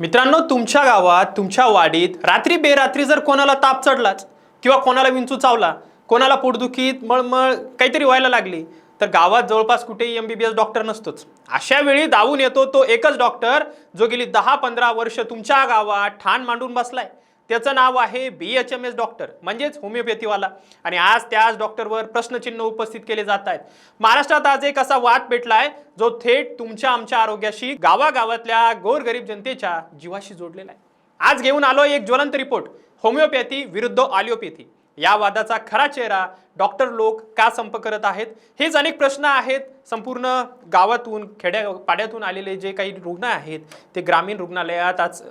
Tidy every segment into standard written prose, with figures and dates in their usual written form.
मित्रांनो, तुमच्या गावात तुमच्या वाडीत रात्री बेरात्री जर कोणाला ताप चढलाच किंवा कोणाला विंचू चावला, कोणाला पोटदुखीत मळमळ काहीतरी व्हायला लागली, तर गावात जवळपास कुठेही एमबीबीएस डॉक्टर नसतोच। अशा वेळी धावून येतो तो एकच डॉक्टर जो गेली 10-15 वर्ष तुमच्या गावात ठाण मांडून बसलाय। त्याचं नाव आहे BHMS डॉक्टर, म्हणजेच होमिओपॅथीवाला। आणि आज त्याच डॉक्टरवर प्रश्नचिन्ह उपस्थित केले जात आहेत। महाराष्ट्रात आज एक असा वाद पेटलाय जो थेट तुमच्या आमच्या आरोग्याशी, गावागावातल्या गोरगरीब जनतेच्या जीवाशी जोडलेला आहे। आज घेऊन आलो एक ज्वलंत रिपोर्ट, होमिओपॅथी विरुद्ध ॲलोपॅथी। या वादाचा खरा चेहरा, डॉक्टर लोक का संप करत आहेत, हेच अनेक प्रश्न आहेत। संपूर्ण गावातून खेड्यापाड्यातून आलेले जे काही रुग्ण आहेत ते ग्रामीण रुग्णालयात आज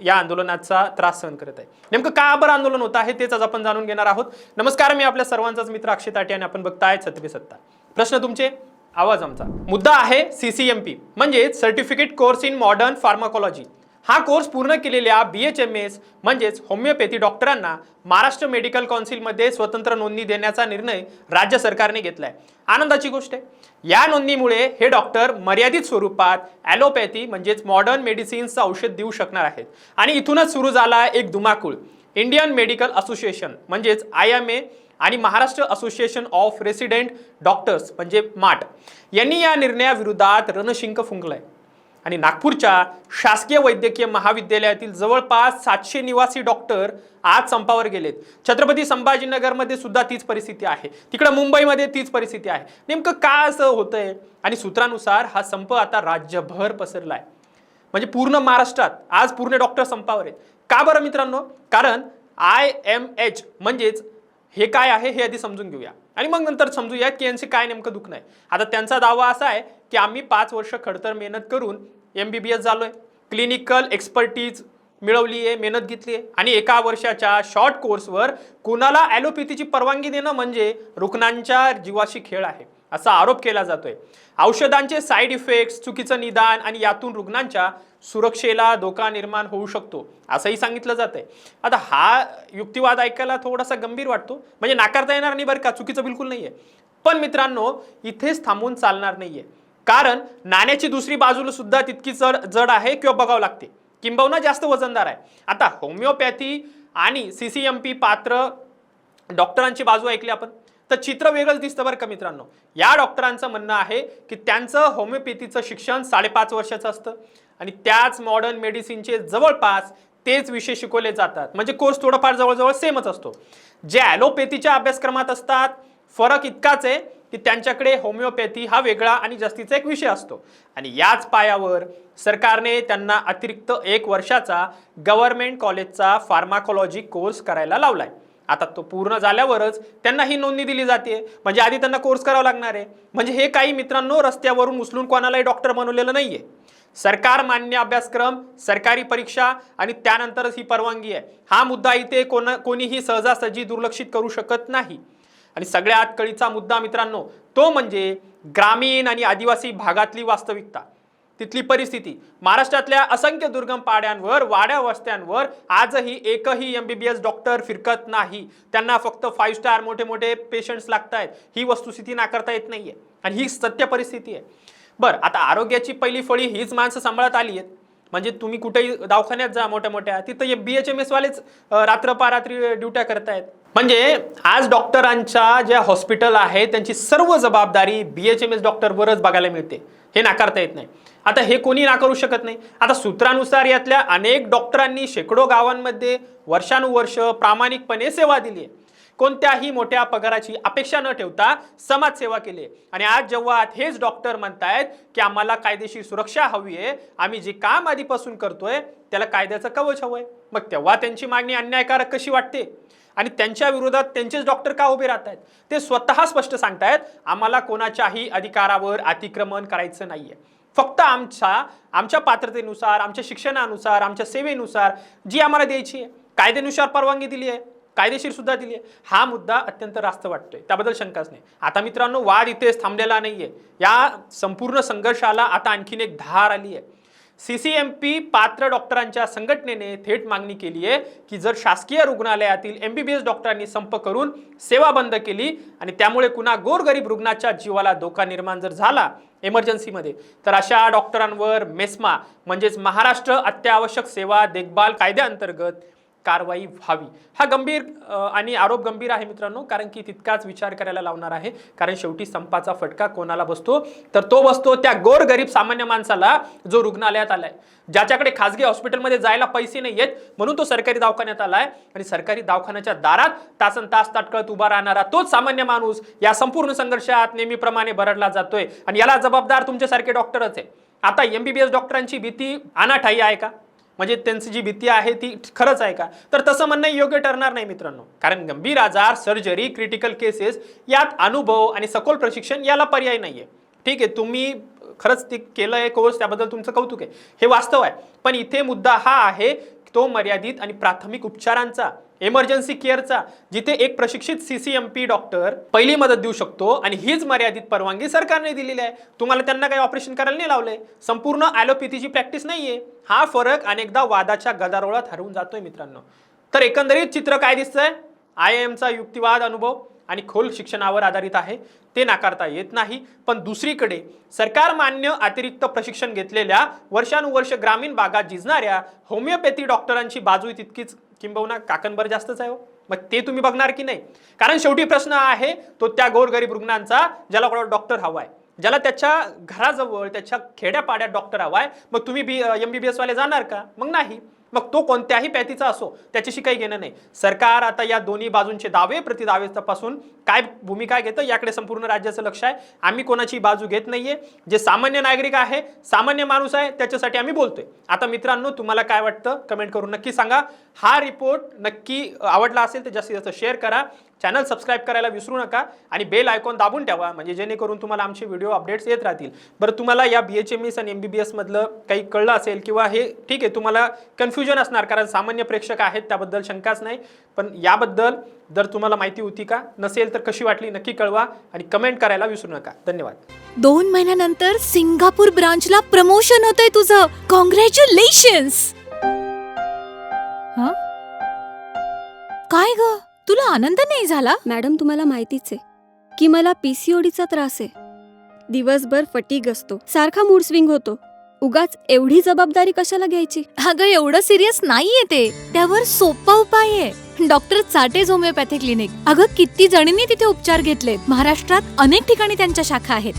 या आंदोलनाचा त्रास सहन करत आहे। नेमकं का बरं आंदोलन होत आहे तेच आज आपण जाणून घेणार आहोत। नमस्कार, मी आपल्या सर्वांचाच मित्र अक्षय ताटे आणि आपण बघताय सत्य पे सत्ता। प्रश्न तुमचे, आवाज आमचा। मुद्दा आहे CCMP म्हणजे certificate course in modern pharmacology. हा कोर्स पूर्ण केलेल्या BHMS म्हणजेच होमिओपॅथी डॉक्टरांना महाराष्ट्र मेडिकल काउन्सिलमध्ये स्वतंत्र नोंदणी देण्याचा निर्णय राज्य सरकारने घेतलाय। आनंदाची गोष्ट आहे। या नोंदणीमुळे हे डॉक्टर मर्यादित स्वरूपात ॲलोपॅथी म्हणजेच मॉडर्न मेडिसिन्सचं औषध देऊ शकणार आहेत। आणि इथूनच सुरू झाला एक धुमाकूळ। इंडियन मेडिकल असोसिएशन म्हणजेच IMA आणि Maharashtra association of resident doctors म्हणजे MAT यांनी या निर्णयाविरोधात रणशिंग फुंकलाय। आणि नागपूरच्या शासकीय वैद्यकीय महाविद्यालयातील जवळपास 700 निवासी डॉक्टर आज संपावर गेलेत। छत्रपती संभाजीनगरमध्ये सुद्धा तीच परिस्थिती आहे, तिकडे मुंबईमध्ये तीच परिस्थिती आहे। नेमकं का असं होतंय? आणि सूत्रानुसार हा संप आता राज्यभर पसरलाय, म्हणजे पूर्ण महाराष्ट्रात आज पूर्ण डॉक्टर संपावर आहेत। का बरं मित्रांनो? कारण IMH म्हणजेच हे काय आहे हे आधी समजून घेऊया आणि मग नंतर समजूया की यांचे काय नेमकं दुखणं आहे। आता त्यांचा दावा असा आहे की आम्ही 5 वर्ष खडतर मेहनत करून MBBS झालोय, क्लिनिकल एक्सपर्टीज मिळवली आहे, मेहनत घेतली आहे आणि एका वर्षाच्या शॉर्ट कोर्सवर कुणाला ॲलोपॅथीची परवानगी देणं म्हणजे रुग्णांच्या जीवाशी खेळ आहे असा आरोप केला जातोय। औषधांचे साईड इफेक्ट्स, चुकीचं निदान आणि यातून रुग्णांच्या सुरक्षेला धोका निर्माण होऊ शकतो असंही सांगितलं जातंय। आता हा युक्तिवाद ऐकायला थोडासा गंभीर वाटतो, म्हणजे नाकारता येणार नाही बरं का, चुकीचं बिलकुल नाहीये। पण मित्रांनो, इथेच थांबून चालणार नाहीये, कारण नाण्याची दुसरी बाजूला सुद्धा तितकी जड आहे किंवा बघावं लागते, किंबहुना जास्त वजनदार आहे। आता होमिओपॅथी आणि CCMP पात्र डॉक्टरांची बाजू ऐकली आपण तर चित्र वेगळंच दिसतं बरं का मित्रांनो। या डॉक्टरांचं म्हणणं आहे की त्यांचं होमिओपॅथीचं शिक्षण 5.5 वर्षाचं असतं आणि त्याच मॉडर्न मेडिसिनचे जवळपास तेच विषय शिकवले जातात, म्हणजे कोर्स थोडाफार जवळजवळ सेमच असतो। जे ॲलोपॅथीच्या अभ्यासक्रमात असतात फरक इतकाच आहे की त्यांच्याकडे होमिओपॅथी हा वेगळा आणि जास्तीचा एक विषय असतो। आणि याच पायावर सरकारने त्यांना अतिरिक्त 1 वर्षाचा गव्हर्नमेंट कॉलेजचा फार्माकोलॉजी कोर्स करायला लावलाय। आता तो पूर्ण झाल्यावरच त्यांना ही नोंदणी दिली जाते, म्हणजे आधी त्यांना कोर्स करावा लागणार आहे। म्हणजे हे काही मित्रांनो रस्त्यावरून उचलून कोणालाही डॉक्टर बनवलेलं नाहीये। सरकार मान्य अभ्यासक्रम, सरकारी परीक्षा आणि त्यानंतरच ही परवानगी आहे। हा मुद्दा इथे कोणीही सहजासहजी दुर्लक्षित करू शकत नाही। आणि सगळ्यात कळीचा मुद्दा मित्रांनो तो म्हणजे ग्रामीण आणि आदिवासी भागातली वास्तविकता, तिथली परिस्थिती। महाराष्ट्रातल्या असंख्य दुर्गम पाड्यांवर, वाड्या वस्त्यांवर आजही एकही MBBS डॉक्टर फिरकत नाही। त्यांना फक्त 5 स्टार मोठे मोठे पेशंट्स लागतात। ही वस्तुस्थिती नाकारता येत नाहीये आणि ही सत्य परिस्थिती आहे। बरं, आता आरोग्याची पहिली फळी हीच माणसं सांभाळत आली आहेत, म्हणजे तुम्ही कुठेही दवाखान्यात जा मोठ्या मोठ्या, तिथं हे BHMS वालेच रात्रपारात्री ड्युट्या करतायत। म्हणजे आज डॉक्टरांच्या ज्या हॉस्पिटल आहेत त्यांची सर्व जबाबदारी BHMS डॉक्टरवरच बघायला मिळते, हे नाकारता येत नाही। आता हे कोणी नाकारू शकत नाही। आता सूत्रानुसार यातल्या अनेक डॉक्टरांनी शेकडो गावांमध्ये वर्षानुवर्ष प्रामाणिकपणे सेवा दिली आहे, कोणत्याही मोठ्या पगाराची अपेक्षा न ठेवता समाजसेवा केली। आणि आज जेव्हा हेच डॉक्टर म्हणतायत की आम्हाला कायदेशीर सुरक्षा हवी आहे, आम्ही जे काम आधीपासून करतोय त्याला कायद्याचं कवच हवंय, मग तेव्हा त्यांची मागणी अन्यायकारक कशी वाटते? आणि त्यांच्या विरोधात त्यांचेच डॉक्टर का उभे राहत आहेत? ते स्वतः स्पष्ट सांगतायत, आम्हाला कोणाच्याही अधिकारावर अतिक्रमण करायचं नाहीये, फक्त आमच्या पात्रतेनुसार, आमच्या शिक्षणानुसार, आमच्या सेवेनुसार जी आम्हाला द्यायची आहे, कायद्यानुसार परवानगी दिली आहे, कायदेशीर सुद्धा दिली आहे। हा मुद्दा अत्यंत रास्त वाटतोय, त्याबद्दल शंकाच नाही। आता मित्रांनो, वाद इथेच थांबलेला नाहीये, या संपूर्ण संघर्षाला आता आणखीन एक धार आली आहे। CCMP पात्र डॉक्टरांच्या संघटनेने थेट मागणी केली आहे की जर शासकीय रुग्णालयातील MBBS डॉक्टरांनी संप करून सेवा बंद केली आणि त्यामुळे कुणा गोरगरीब रुग्णाच्या जीवाला धोका निर्माण जर झाला इमर्जन्सीमध्ये, तर अशा डॉक्टरांवर मेस्मा म्हणजेच महाराष्ट्र अत्यावश्यक सेवा देखभाल कायद्याअंतर्गत कारवाई व्हावी. हा गंभीर आणि आरोप गंभीर आहे मित्रांनो, कारण की तितकाच विचार करायला लावणार आहे. कारण शेवटी संपाचा फटका कोणाला बसतो, तर तो बसतो त्या गोरगरीब सामान्य माणसाला जो रुग्णालयात आलाय, ज्याच्याकडे खासगी हॉस्पिटलमध्ये जायला पैसे नाही आहेत म्हणून तो सरकारी दवाखान्यात आलाय आणि सरकारी दवाखान्याच्या दारात तासन तास ताटकळत उभा राहणारा तोच सामान्य माणूस या संपूर्ण संघर्षात नेहमीप्रमाणे भरडला जातोय आणि याला जबाबदार तुमच्यासारखे डॉक्टरच आहे. आता MBBS डॉक्टरांची भीती अनाठायी आहे का? म्हणजे त्यांची जी भीती आहे ती खरंच आहे का? तर तसं म्हणणं योग्य ठरणार नाही मित्रांनो, कारण गंभीर आजार, सर्जरी, क्रिटिकल केसेस यात अनुभव आणि सखोल प्रशिक्षण याला पर्याय नाहीये. ठीक आहे, तुम्ही खरंच ते केलंय कोर्स, त्याबद्दल तुमचं कौतुक आहे, हे वास्तव आहे. पण इथे मुद्दा हा आहे तो मर्यादित आणि प्राथमिक उपचारांचा, इमर्जन्सी केअरचा, जिथे एक प्रशिक्षित CCMP डॉक्टर पहिली मदत देऊ शकतो आणि हीच मर्यादित परवानगी सरकारने दिलेली आहे. तुम्हाला त्यांना काही ऑपरेशन करायला नाही लावलंय, संपूर्ण ॲलोपॅथीची प्रॅक्टिस नाहीये. हा फरक अनेकदा वादाच्या गदारोळात हरवून जातोय मित्रांनो. तर एकंदरीत चित्र काय दिसतंय? IIMचा युक्तिवाद, अनुभव आणि खोल शिक्षणावर आधारित आहे, ते नाकारता येत नाही. पण दुसरीकडे सरकार मान्य अतिरिक्त प्रशिक्षण घेतलेल्या वर्षानुवर्ष ग्रामीण भागात झिजणाऱ्या होमिओपॅथी डॉक्टरांची बाजू तितकीच किंबहुना काकणभर जास्तच आहे. मग ते तुम्ही बघणार की नाही? कारण शेवटी प्रश्न आहे तो त्या गोरगरीब रुग्णांचा, ज्याला डॉक्टर हवाय, ज्याला त्याच्या घराजवळ त्याच्या खेड्यापाड्यात डॉक्टर हवाय. मग तुम्ही MBBS वाले जाणार का? मग नाही. मग तो कोणत्याही पॅथीचा असो, त्याच्याशी काही घेणं नाही. सरकार आता या दोन्ही बाजूंचे दावे प्रतिदावे तपासून काय भूमिका घेतं याकडे संपूर्ण राज्याचं लक्ष आहे. आम्ही कोणाची बाजू घेत नाहीये. जे सामान्य नागरिक आहे, सामान्य माणूस आहे, त्याच्यासाठी आम्ही बोलतोय. आता मित्रांनो, तुम्हाला काय वाटतं कमेंट करून नक्की सांगा. हा रिपोर्ट नक्की आवडला असेल तर जास्तीत जास्त शेअर करा, चॅनल सबस्क्राईब करायला विसरू नका आणि बेल आयकॉन दाबून ठेवा, म्हणजे जेणेकरून तुम्हाला आमचे व्हिडिओ अपडेट्स येत राहतील. बरं, तुम्हाला या BHMS आणि MBBS मधलं काही कळलं असेल किंवा हे ठीक आहे, तुम्हाला कन्फ्युजन असणार कारण सामान्य प्रेक्षक आहेत, त्याबद्दल शंकाच नाही. पण याबद्दल जर तुम्हाला माहिती होती का, नसेल तर कशी वाटली नक्की कळवा आणि कमेंट करायला विसरू नका. धन्यवाद. 2 महिन्यानंतर सिंगापूर ब्रांचला प्रमोशन होतंय तुझं. कॉंग्रॅच्युलेशन्स. काय ग, तुला आनंद नाही झाला? मॅडम, तुम्हाला माहितीच आहे की मला PCODचा त्रास आहे. दिवसभर फटीग असतो, सारखा मूड स्विंग होतो. उगाच एवढी जबाबदारी कशाला घ्यायची? अगं, एवढं सिरियस नाहीये ते. त्यावर सोपा उपाय आहे, डॉक्टर चाटेज होमिओपॅथी क्लिनिक. अगं, किती जणींनी तिथे उपचार घेतलेत. महाराष्ट्रात अनेक ठिकाणी त्यांच्या शाखा आहेत.